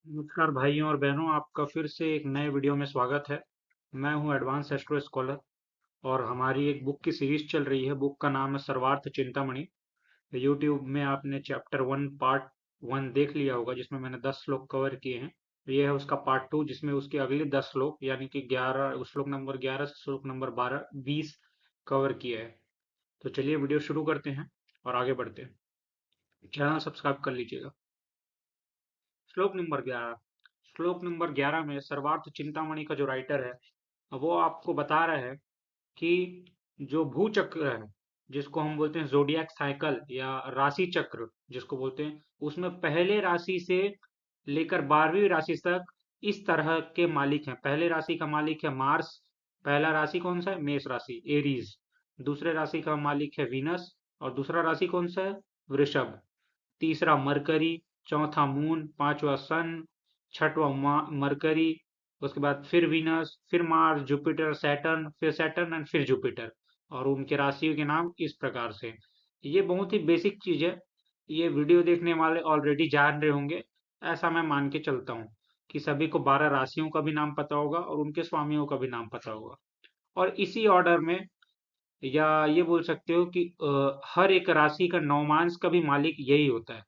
नमस्कार भाइयों और बहनों, आपका फिर से एक नए वीडियो में स्वागत है। मैं हूं एडवांस एस्ट्रो स्कॉलर और हमारी एक बुक की सीरीज चल रही है। बुक का नाम है सर्वार्थ चिंतामणि। यूट्यूब में आपने चैप्टर 1 पार्ट 1 देख लिया होगा, जिसमें मैंने 10 श्लोक कवर किए हैं। ये है उसका पार्ट 2, जिसमें उसके अगले 10 श्लोक यानी कि 11 श्लोक नंबर 11 से श्लोक नंबर 12 20 कवर किया है। तो चलिए वीडियो शुरू करते हैं और आगे बढ़ते हैं। चैनल सब्सक्राइब कर लीजिएगा। श्लोक नंबर 11। श्लोक नंबर 11 में सर्वार्थ चिंतामणि का जो राइटर है वो आपको बता रहा है कि जो भू चक्र है, जिसको हम बोलते हैं जोडियक साइकिल या राशि चक्र जिसको बोलते हैं, उसमें पहले राशि से लेकर 12वीं राशि तक इस तरह के मालिक हैं। पहले राशि का मालिक है मार्स। पहला राशि कौन सा है? मेष राशि, एरीज। दूसरे राशि का मालिक है वीनस। और दूसरा राशि कौन सा है? वृषभ। तीसरा मरकरी। चौथा मून। पांचवा सन। छठवां मरकरी। उसके बाद फिर वीनस, फिर मार्स, जुपिटर, सैटर्न, फिर सैटर्न एंड फिर जुपिटर। और उनके राशियों के नाम इस प्रकार से। ये बहुत ही बेसिक चीज है। ये वीडियो देखने वाले ऑलरेडी जान रहे होंगे, ऐसा मैं मान के चलता हूँ कि सभी को 12 राशियों का भी नाम पता होगा और उनके स्वामियों का भी नाम पता होगा। और इसी ऑर्डर में, या ये बोल सकते हो कि हर एक राशि का नौमांश का भी मालिक यही होता है।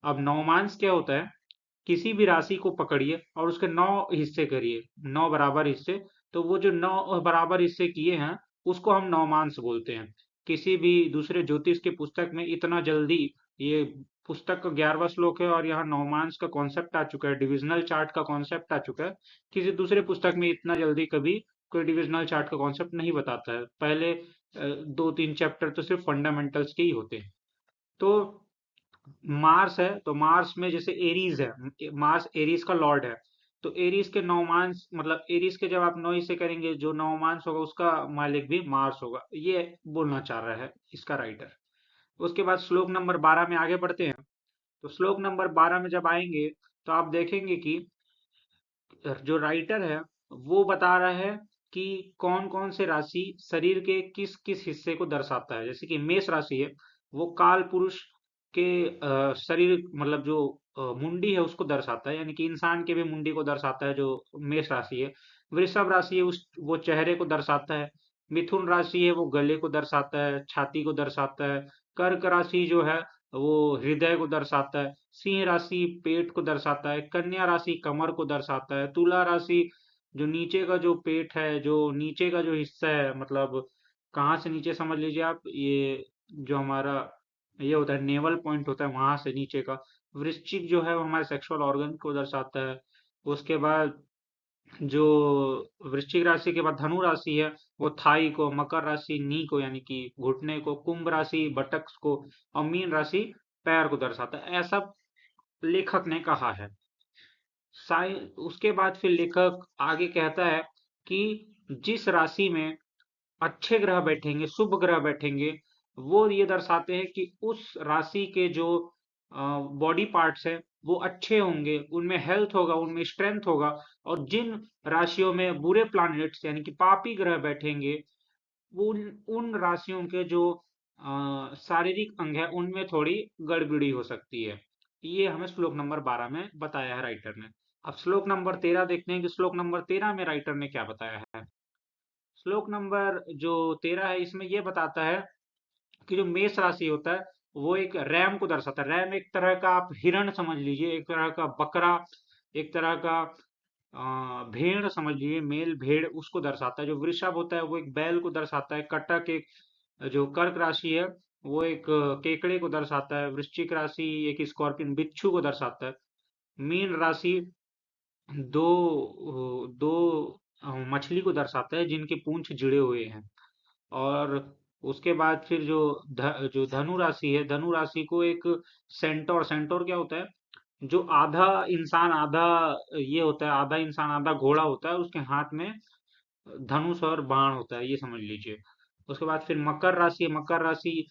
अब नौमांश क्या होता है? किसी भी राशि को पकड़िए और उसके 9 हिस्से करिए, 9 बराबर हिस्से। तो वो जो 9 बराबर हिस्से किए हैं, उसको हम नौमांश बोलते हैं। किसी भी दूसरे ज्योतिष के पुस्तक में इतना जल्दी, ये पुस्तक का 11वां श्लोक है और यहाँ नौमांश का कॉन्सेप्ट आ चुका है, डिविजनल चार्ट का कॉन्सेप्ट आ चुका है। किसी दूसरे पुस्तक में इतना जल्दी कभी कोई डिविजनल चार्ट का कॉन्सेप्ट नहीं बताता है। पहले 2-3 चैप्टर तो सिर्फ फंडामेंटल्स के ही होते हैं। तो मार्स है, तो मार्स में जैसे एरीज है, मार्स एरीज का लॉर्ड है। तो एरीज के नौमांश, मतलब एरीज के जब आप 9 हिस्से करेंगे, जो नौमांश होगा उसका मालिक भी मार्स होगा। ये बोलना चाह रहा है इसका राइटर। उसके बाद श्लोक नंबर 12 में आगे बढ़ते हैं। तो श्लोक नंबर 12 में जब आएंगे तो आप देखेंगे कि जो राइटर है वो बता रहा है कि कौन कौन से राशि शरीर के किस किस हिस्से को दर्शाता है। जैसे कि मेष राशि है, वो काल पुरुष के शरीर, मतलब जो मुंडी है उसको दर्शाता है, यानी कि इंसान के भी मुंडी को दर्शाता है जो मेष राशि है। वृषभ राशि है, उस वो चेहरे को दर्शाता है। मिथुन राशि है, वो गले को दर्शाता है, छाती को दर्शाता है। कर्क राशि जो है वो हृदय को दर्शाता है। सिंह राशि पेट को दर्शाता है। कन्या राशि कमर को दर्शाता है। तुला राशि जो नीचे का जो पेट है, जो नीचे का जो हिस्सा है, मतलब कहाँ से नीचे समझ लीजिए आप, ये जो हमारा ये होता है नेवल पॉइंट होता है, वहां से नीचे का। वृश्चिक जो है वो हमारे सेक्सुअल ऑर्गन को दर्शाता है। उसके बाद जो वृश्चिक राशि के बाद धनु राशि है, वो थाई को। मकर राशि नी को यानी कि घुटने को। कुंभ राशि बटक्स को। और मीन राशि पैर को दर्शाता है, ऐसा लेखक ने कहा है। साइ उसके बाद फिर लेखक आगे कहता है कि जिस राशि में अच्छे ग्रह बैठेंगे, शुभ ग्रह बैठेंगे, वो ये दर्शाते हैं कि उस राशि के जो बॉडी पार्ट्स है वो अच्छे होंगे, उनमें हेल्थ होगा, उनमें स्ट्रेंथ होगा। और जिन राशियों में बुरे प्लैनेट्स यानी कि पापी ग्रह बैठेंगे, उन उन राशियों के जो शारीरिक अंग है उनमें थोड़ी गड़बड़ी हो सकती है। ये हमें श्लोक नंबर 12 में बताया है राइटर ने। अब श्लोक नंबर 13 देखते हैं कि श्लोक नंबर 13 में राइटर ने क्या बताया है। श्लोक नंबर जो 13 है, इसमें यह बताता है कि जो मेष राशि होता है वो एक रैम को दर्शाता है। रैम एक तरह का आप हिरण समझ लीजिए, एक तरह का बकरा, एक तरह का भेड़ समझ लीजिए, मेल भेड़, उसको दर्शाता है। जो वृषभ होता है वो एक बैल को दर्शाता है। कटक एक, जो कर्क राशि है वो एक केकड़े को दर्शाता है। वृश्चिक राशि एक स्कॉर्पियन बिच्छू को दर्शाता है। मीन राशि दो दो मछली को दर्शाता है जिनके पूंछ जुड़े हुए हैं। और उसके बाद फिर जो धनु राशि है, धनु राशि को एक सेंटोर, सेंटोर क्या होता है? जो आधा इंसान आधा ये होता है, आधा इंसान आधा घोड़ा होता है, उसके हाथ में धनुष और बाण होता है, ये समझ लीजिए। उसके बाद फिर मकर राशि है। मकर राशि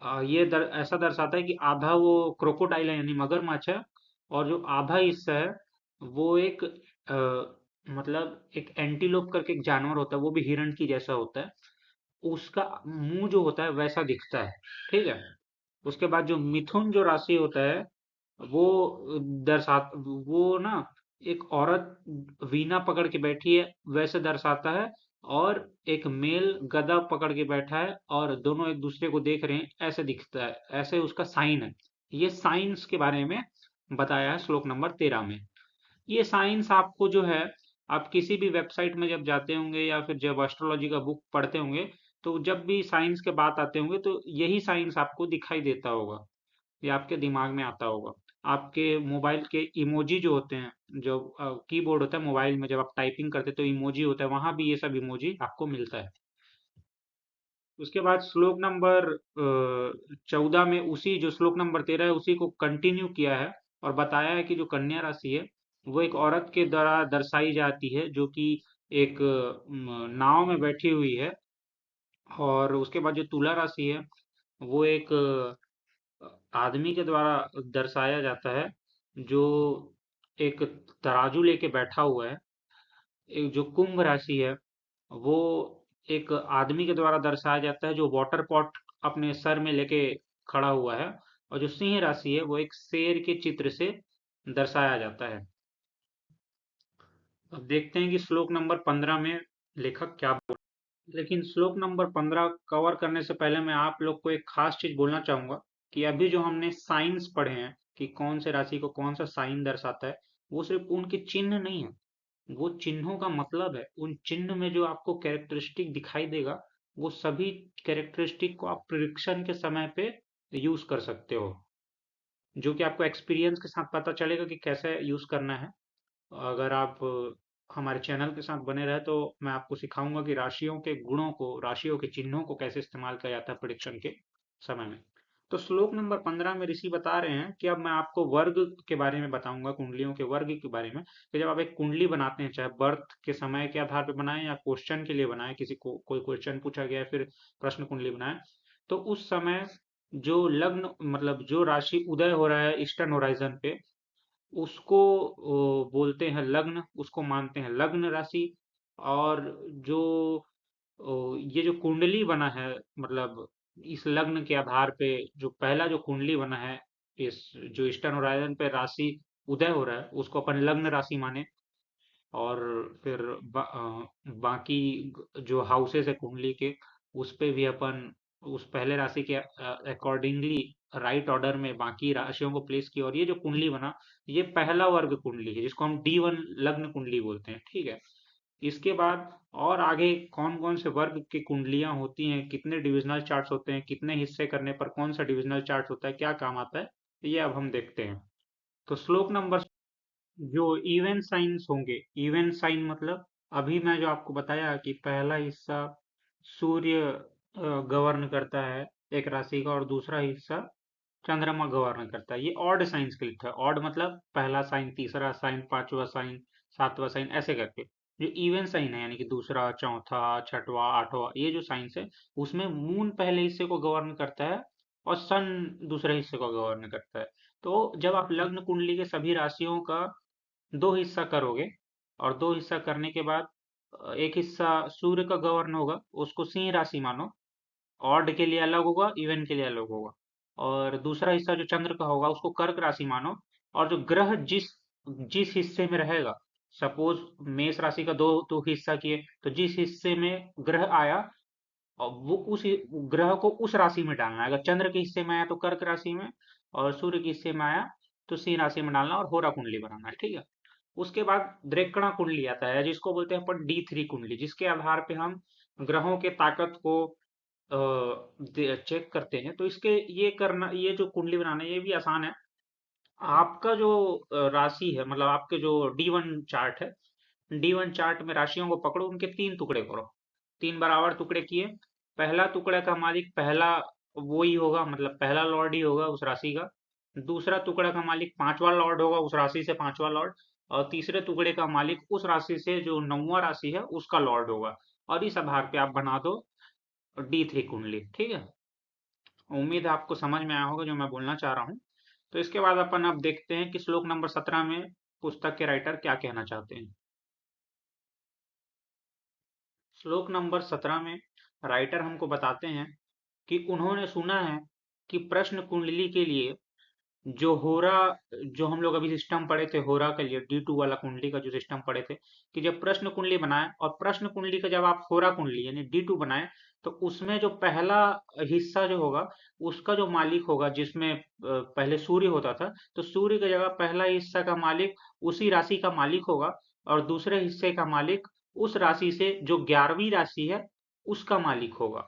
ऐसा दर्शाता है कि आधा वो क्रोकोडाइल है यानी मगरमच्छ है, और जो आधा हिस्सा है वो एक मतलब एक एंटीलोप करके एक जानवर होता है, वो भी हिरण की जैसा होता है। उसका मुंह जो होता है वैसा दिखता है। ठीक है। उसके बाद जो मिथुन जो राशि होता है वो दर्शा वो ना एक औरत वीणा पकड़ के बैठी है वैसे दर्शाता है, और एक मेल गदा पकड़ के बैठा है और दोनों एक दूसरे को देख रहे हैं ऐसे दिखता है, ऐसे उसका साइन है। ये साइंस के बारे में बताया है श्लोक नंबर 13 में। ये साइंस आपको जो है, आप किसी भी वेबसाइट में जब जाते होंगे या फिर जब एस्ट्रोलॉजी का बुक पढ़ते होंगे, तो जब भी साइंस के बात आते होंगे तो यही साइंस आपको दिखाई देता होगा, या आपके दिमाग में आता होगा। आपके मोबाइल के इमोजी जो होते हैं, जो कीबोर्ड होता है मोबाइल में, जब आप टाइपिंग करते हैं तो इमोजी होता है, वहां भी ये सब इमोजी आपको मिलता है। उसके बाद श्लोक नंबर 14 में उसी जो श्लोक नंबर 13 है उसी को कंटिन्यू किया है, और बताया है कि जो कन्या राशि है वो एक औरत के द्वारा दर्शाई जाती है, जो कि एक नाव में बैठी हुई है। और उसके बाद जो तुला राशि है वो एक आदमी के द्वारा दर्शाया जाता है, जो एक तराजू लेके बैठा हुआ है। एक जो कुंभ राशि है वो एक आदमी के द्वारा दर्शाया जाता है, जो वाटर पॉट अपने सर में लेके खड़ा हुआ है। और जो सिंह राशि है वो एक शेर के चित्र से दर्शाया जाता है। अब देखते हैं कि श्लोक नंबर 15 में लेखक क्या बोल। लेकिन श्लोक नंबर 15 कवर करने से पहले मैं आप लोग को एक खास चीज बोलना चाहूंगा, कि अभी जो हमने साइंस पढ़े हैं कि कौन से राशि को कौन सा साइन दर्शाता है, वो सिर्फ उनके चिन्ह नहीं है, वो चिन्हों का मतलब है। उन चिन्ह में जो आपको कैरेक्टरिस्टिक दिखाई देगा, वो सभी कैरेक्टरिस्टिक को आप प्रिडिक्शन के समय पे यूज कर सकते हो, जो कि आपको एक्सपीरियंस के साथ पता चलेगा कि कैसे यूज करना है। अगर आप हमारे चैनल के साथ बने रहे तो मैं आपको सिखाऊंगा कि राशियों के गुणों को, राशियों के चिन्हों को कैसे इस्तेमाल किया जाता है प्रिडिक्शन के समय में। तो श्लोक नंबर 15 में ऋषि बता रहे हैं कि अब मैं आपको वर्ग के बारे में बताऊंगा, कुंडलियों के वर्ग के बारे में, कि जब आप एक कुंडली बनाते हैं, चाहे बर्थ के समय के आधार पर बनाएं या क्वेश्चन के लिए बनाएं, किसी को कोई क्वेश्चन पूछा गया है फिर प्रश्न कुंडली बनाएं, तो उस समय जो लग्न मतलब जो राशि उदय हो रहा है ईस्टर्न होराइजन पे, उसको बोलते हैं लग्न, उसको मानते हैं लग्न राशि। और जो ये जो कुंडली बना है, मतलब इस लग्न के आधार पे जो पहला जो कुंडली बना है, इस जो ईस्टर्न होराइजन पे राशि उदय हो रहा है उसको अपन लग्न राशि माने। और फिर बाकी जो हाउसेस है कुंडली के, उस पे भी अपन उस पहले राशि के अकॉर्डिंगली राइट ऑर्डर में बाकी राशियों को प्लेस किया, और ये जो कुंडली बना, ये पहला वर्ग कुंडली है जिसको हम D1 लग्न कुंडली बोलते हैं, ठीक है। इसके बाद और आगे कौन कौन से वर्ग की कुंडलियां होती हैं, कितने डिविजनल चार्ट्स होते हैं, कितने हिस्से करने पर कौन सा डिविजनल चार्ट होता है, क्या काम आता है, ये अब हम देखते हैं। तो श्लोक नंबर जो इवन साइंस होंगे, इवन साइन मतलब अभी मैं जो आपको बताया कि पहला हिस्सा सूर्य गवर्न करता है एक राशि का, और दूसरा हिस्सा चंद्रमा गवर्न करता है। ये ऑड साइंस के लिए था। ऑड मतलब पहला साइन, तीसरा साइन, पांचवा साइन, सातवां साइन, ऐसे करके। जो इवन साइन है यानी कि दूसरा, चौथा, छठवां, आठवां, ये जो साइंस है उसमें मून पहले हिस्से को गवर्न करता है और सन दूसरे हिस्से को गवर्न करता है। तो जब आप लग्न कुंडली के सभी राशियों का दो हिस्सा करोगे, और दो हिस्सा करने के बाद एक हिस्सा सूर्य का गवर्न होगा, उसको सिंह राशि मानो, ऑड के लिए अलग होगा, इवन के लिए अलग होगा। और दूसरा हिस्सा जो चंद्र का होगा उसको कर्क राशि मानो। और जो ग्रह जिस जिस हिस्से में रहेगा, सपोज मेष राशि का दो दो हिस्सा किए, तो जिस हिस्से में ग्रह आया और वो उस ग्रह को उस राशि में डालना है। अगर चंद्र के हिस्से में आया तो कर्क राशि में, और सूर्य के हिस्से में आया तो सिंह राशि में डालना, और होरा कुंडली बनाना है, ठीक है। उसके बाद द्रेक्कणा कुंडली आता है जिसको बोलते हैं अपन D3 कुंडली, जिसके आधार पे हम ग्रहों के ताकत को चेक करते हैं। तो इसके ये करना, ये जो कुंडली बनाना है ये भी आसान है। आपका जो राशि है, मतलब आपके जो D1 चार्ट है, D1 चार्ट में राशियों को पकड़ो, उनके तीन टुकड़े करो, तीन बराबर टुकड़े किए। पहला टुकड़े का मालिक पहला वो ही होगा, मतलब पहला लॉर्ड ही होगा उस राशि का। दूसरा टुकड़ा का मालिक पांचवा लॉर्ड होगा उस राशि से, पांचवा लॉर्ड। और तीसरे टुकड़े का मालिक उस राशि से जो नौवां राशि है उसका लॉर्ड होगा। और इस आधार पे आप बना दो D3 कुंडली, ठीक है। उम्मीद है आपको समझ में आया होगा जो मैं बोलना चाह रहा हूँ। तो इसके बाद अपन अब देखते हैं कि श्लोक नंबर 17 में पुस्तक के राइटर क्या कहना चाहते हैं। श्लोक नंबर 17 में राइटर हमको बताते हैं कि उन्होंने सुना है कि प्रश्न कुंडली के लिए जो होरा जो हम लोग अभी सिस्टम पढ़े थे होरा के लिए D2 वाला कुंडली का जो सिस्टम पढ़े थे कि जब प्रश्न कुंडली बनाए और प्रश्न कुंडली का जब आप होरा कुंडली यानी D2 बनाए तो उसमें जो पहला हिस्सा जो होगा उसका जो मालिक होगा जिसमें पहले सूर्य होता था तो सूर्य की जगह पहला हिस्सा का मालिक उसी राशि का मालिक होगा और दूसरे हिस्से का मालिक उस राशि से जो 11वीं राशि है उसका मालिक होगा।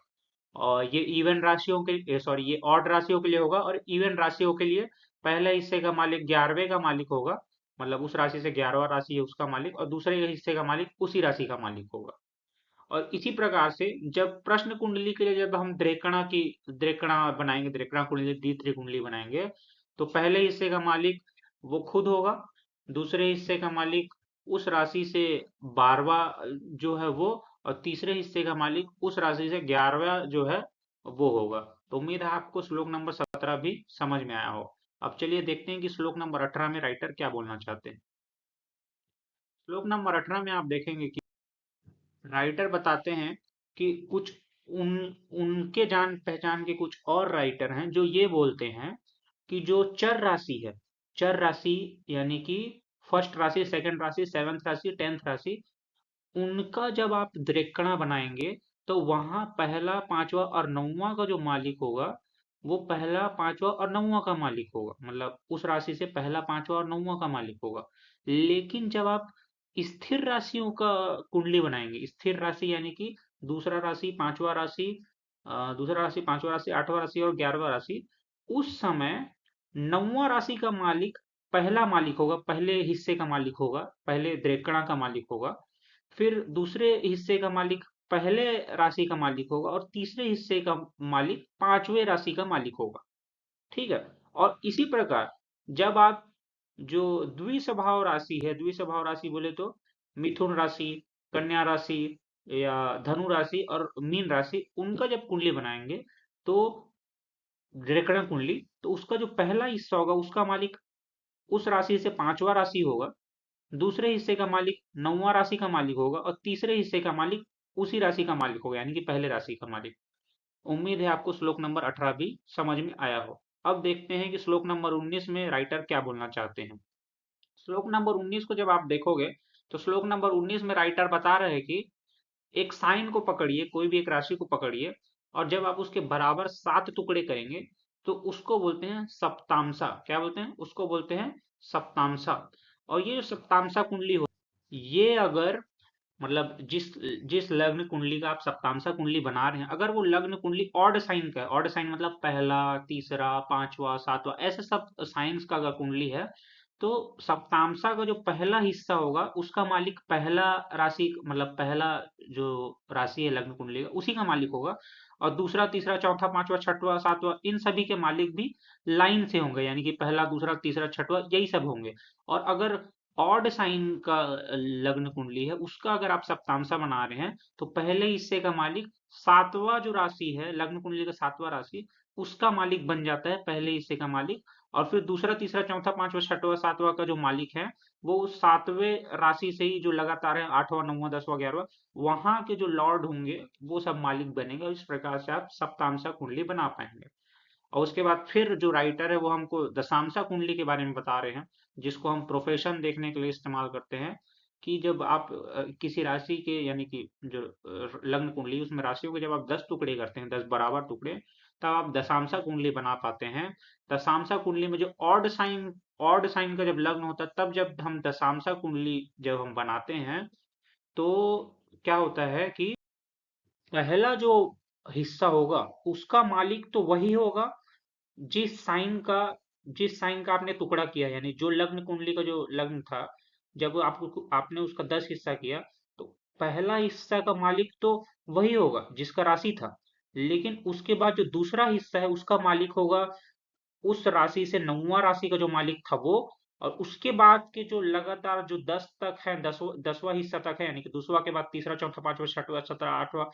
और ये इवन राशियों के सॉरी ये ऑड राशियों के लिए होगा और इवन राशियों के लिए पहले हिस्से का मालिक 11वें का मालिक होगा, मतलब उस राशि से 11वां राशि है उसका मालिक और दूसरे हिस्से का मालिक उसी राशि का मालिक होगा। और इसी प्रकार से जब प्रश्न कुंडली के लिए जब हम द्रेकणा बनाएंगे, द्रेकणा कुंडली द्वितीय कुंडली बनाएंगे तो पहले हिस्से का मालिक वो खुद होगा, दूसरे हिस्से का मालिक उस राशि से 12वां जो है वो, और तीसरे हिस्से का मालिक उस राशि से 11वां जो है वो होगा। तो उम्मीद है आपको श्लोक नंबर 17 भी समझ में आया हो। अब चलिए देखते हैं कि श्लोक नंबर 18 में राइटर क्या बोलना चाहते हैं। श्लोक नंबर 18 में आप देखेंगे कि राइटर बताते हैं कि कुछ उन उनके जान पहचान के कुछ और राइटर हैं जो ये बोलते हैं कि जो चर राशि है, चर राशि यानी कि फर्स्ट राशि, सेकंड राशि, सेवंथ राशि, टेंथ राशि, उनका जब आप द्रेक्कणा बनाएंगे तो वहां पहला, पांचवा और नौवां का जो मालिक होगा वो पहला, पांचवा और नौवां का मालिक होगा, मतलब उस राशि से पहला, पांचवा और नौवां का मालिक होगा। लेकिन जब आप स्थिर राशियों का कुंडली बनाएंगे, स्थिर राशि यानी कि दूसरा राशि, पांचवा राशि, दूसरा राशि, पांचवा राशि, आठवां राशि और 11वां राशि, उस समय नौवां राशि का मालिक पहला मालिक होगा, पहले हिस्से का मालिक होगा, पहले द्रेक्कणा का मालिक होगा। फिर दूसरे हिस्से का मालिक पहले राशि का मालिक होगा और तीसरे हिस्से का मालिक पांचवें राशि का मालिक होगा। ठीक है। और इसी प्रकार जब आप जो द्विस्वभाव राशि है, द्विस्वभाव राशि बोले तो मिथुन राशि, कन्या राशि या धनु राशि और मीन राशि, उनका जब कुंडली बनाएंगे तो ग्रेकरण कुंडली, तो उसका जो पहला हिस्सा होगा उसका मालिक उस राशि से पांचवा राशि होगा, दूसरे हिस्से का मालिक नौवां राशि का मालिक होगा और तीसरे हिस्से का मालिक उसी राशि का मालिक होगा यानी कि पहले राशि का मालिक। उम्मीद है आपको श्लोक नंबर 18 भी समझ में आया हो। अब देखते हैं कि श्लोक नंबर 19 में राइटर क्या बोलना चाहते हैं। श्लोक नंबर 19 को जब आप देखोगे तो श्लोक नंबर 19 में राइटर बता रहे हैं कि एक साइन को पकड़िए, कोई भी एक राशि को पकड़िए और जब आप उसके बराबर 7 टुकड़े करेंगे तो उसको बोलते हैं सप्तांशा। क्या बोलते हैं? उसको बोलते हैं सप्तांशा। और ये जो सप्तांशा कुंडली हो, ये अगर मतलब जिस जिस लग्न कुंडली का आप सप्तांशा कुंडली बना रहे हैं, अगर वो लग्न कुंडली ऑड साइन का है, ऑड साइन मतलब पहला, तीसरा, पांचवा, सातवां, ऐसे सब साइंस का अगर कुंडली है तो सप्तांशा का जो पहला हिस्सा होगा उसका मालिक पहला राशि मतलब पहला जो राशि है लग्न कुंडली का उसी का मालिक होगा और दूसरा, तीसरा, चौथा, पांचवा, छठवां, सातवां, इन सभी के मालिक भी लाइन से होंगे यानी कि पहला, दूसरा, तीसरा, छठवां यही सब होंगे। और अगर ऑड साइन का लग्न कुंडली है उसका अगर आप सप्तांशा बना रहे हैं तो पहले हिस्से का मालिक सातवां जो राशि है लग्न कुंडली का सातवां राशि उसका मालिक बन जाता है पहले हिस्से का मालिक। और फिर दूसरा, तीसरा, चौथा, पांचवा, छठवां, सातवां का जो मालिक है वो उस सातवें राशि से ही जो लगातार है आठवां, नौवां, 10वां, 11वां, वहां के जो लॉर्ड होंगे वो सब मालिक बनेंगे और इस प्रकार से आप सप्तांशा कुंडली बना पाएंगे। और उसके बाद फिर जो राइटर है वो हमको दशांशा कुंडली के बारे में बता रहे हैं जिसको हम प्रोफेशन देखने के लिए इस्तेमाल करते हैं कि जब आप किसी राशि के यानी कि जो लग्न कुंडली उसमें राशियों के जब आप 10 टुकड़े करते हैं, 10 बराबर टुकड़े, तब आप दशांशा कुंडली बना पाते हैं। दशांशा कुंडली में जो ऑड साइन का जब लग्न होता है तब जब हम दशांशा कुंडली जब हम बनाते हैं तो क्या होता है कि पहला जो हिस्सा होगा उसका मालिक तो वही होगा जिस साइन का जिस साइन का आपने टुकड़ा किया यानी जो लग्न कुंडली का जो लग्न था, जब आपको आपने उसका 10 हिस्सा किया तो पहला हिस्सा का मालिक तो वही होगा जिसका राशि था, लेकिन उसके बाद जो दूसरा हिस्सा है उसका मालिक होगा उस राशि से नौवां राशि का जो मालिक था वो। और उसके बाद के जो लगातार जो 10 तक है, 10वां हिस्सा तक है यानी कि दूसवा के बाद तीसरा, चौथा, पांचवा, छठवां, सत्रह, आठवां,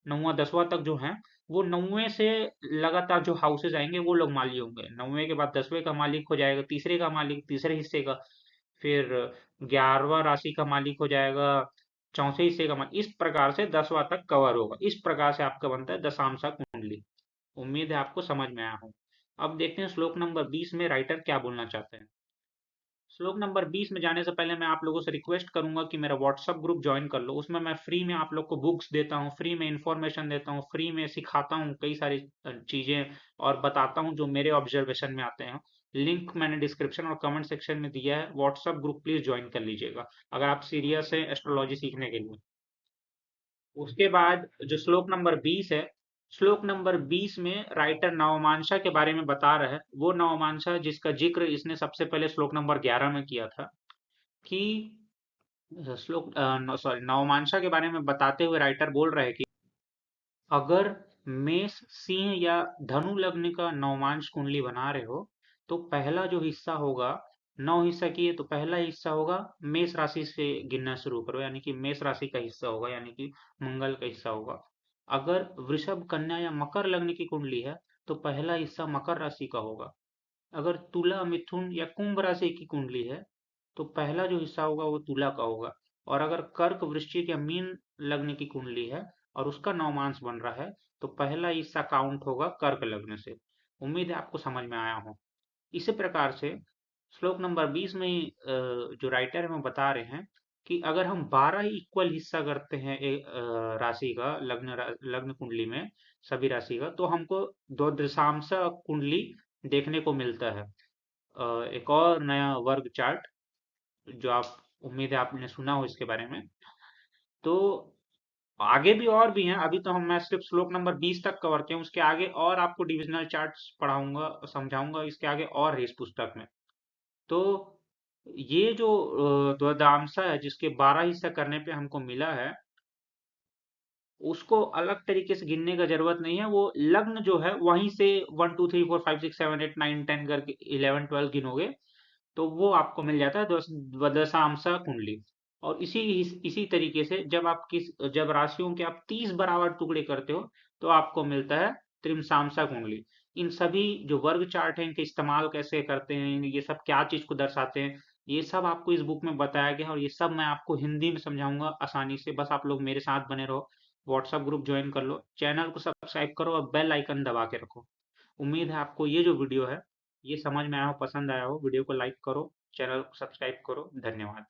नौवां, 10वां तक जो है वो नौवे से लगातार जो हाउसेज आएंगे वो लोग मालिक होंगे। नौवे के बाद 10वें का मालिक हो जाएगा तीसरे का मालिक तीसरे हिस्से का, फिर 11वां राशि का मालिक हो जाएगा चौथे हिस्से का मालिक, इस प्रकार से 10वां तक कवर होगा। इस प्रकार से आपका बनता है दशांशा कुंडली। उम्मीद है आपको समझ में आया हो। अब देखते हैं श्लोक नंबर 20 में राइटर क्या बोलना चाहते हैं। श्लोक नंबर 20 में जाने से पहले मैं आप लोगों से रिक्वेस्ट करूंगा कि मेरा व्हाट्सएप ग्रुप ज्वाइन कर लो। उसमें मैं फ्री में आप लोग को बुक्स देता हूँ, फ्री में इंफॉर्मेशन देता हूँ, फ्री में सिखाता हूँ कई सारी चीजें, और बताता हूँ जो मेरे ऑब्जर्वेशन में आते हैं। लिंक मैंने डिस्क्रिप्शन और कमेंट सेक्शन में दिया है। व्हाट्सएप ग्रुप प्लीज ज्वाइन कर लीजिएगा अगर आप सीरियस है एस्ट्रोलॉजी सीखने के लिए। उसके बाद जो श्लोक नंबर 20 है, श्लोक नंबर 20 में राइटर नवमांशा के बारे में बता रहा है। वो नवमांशा जिसका जिक्र इसने सबसे पहले श्लोक नंबर 11 में किया था। कि सॉरी, नवमांशा के बारे में बताते हुए राइटर बोल रहे हैं कि अगर मेष, सिंह या धनु लग्न का नवमांश कुंडली बना रहे हो, तो पहला जो हिस्सा होगा, 9 हिस्सा किए तो पहला हिस्सा होगा मेष राशि से गिनना शुरू करो, यानी कि मेष राशि का हिस्सा होगा, यानी कि मंगल का हिस्सा होगा। अगर वृषभ, कन्या या मकर लग्न की कुंडली है, तो पहला हिस्सा मकर राशि का होगा। अगर तुला, मिथुन या कुंभ राशि की कुंडली है, तो पहला जो हिस्सा होगा वो तुला का होगा। और अगर कर्क, वृश्चिक या मीन लग्न की कुंडली है और उसका नवमांश बन रहा है, तो पहला हिस्सा काउंट होगा कर्क लग्न से। उम्मीद है आपको समझ में आया हो। इसी प्रकार से श्लोक नंबर 20 में ही जो राइटर है वो बता रहे हैं कि अगर हम 12 ही इक्वल हिस्सा करते हैं एक राशि का, लग्न कुंडली में सभी राशि का, तो हमको दो दशांश कुंडली देखने को मिलता है। एक और नया वर्ग चार्ट जो आप, उम्मीद है आपने सुना हो इसके बारे में। तो आगे भी और भी हैं, अभी तो मैं सिर्फ श्लोक नंबर 20 तक कवर किया हूं। उसके आगे और आपको डिविजनल चार्ट्स पढ़ाऊंगा, समझाऊंगा इसके आगे और है इस पुस्तक में। तो ये जो द्वंद्वांश है जिसके 12 हिस्सा करने पे हमको मिला है, उसको अलग तरीके से गिनने का जरूरत नहीं है। वो लग्न जो है वहीं से 1 2 3 4 5 6 7 8 9 10 करके 11 12 गिनोगे तो वो आपको मिल जाता है द्वादशांश कुंडली। और इसी तरीके से जब राशियों के आप 30 बराबर टुकड़े करते हो, तो आपको मिलता है त्रिमसांशा कुंडली। इन सभी जो वर्ग चार्ट हैं इनके इस्तेमाल कैसे करते हैं, ये सब क्या चीज को दर्शाते हैं, ये सब आपको इस बुक में बताया गया है। और ये सब मैं आपको हिंदी में समझाऊंगा आसानी से। बस आप लोग मेरे साथ बने रहो, व्हाट्सएप ग्रुप ज्वाइन कर लो, चैनल को सब्सक्राइब करो और बेल आइकन दबा के रखो। उम्मीद है आपको ये जो वीडियो है ये समझ में आया हो, पसंद आया हो। वीडियो को लाइक करो, चैनल को सब्सक्राइब करो। धन्यवाद।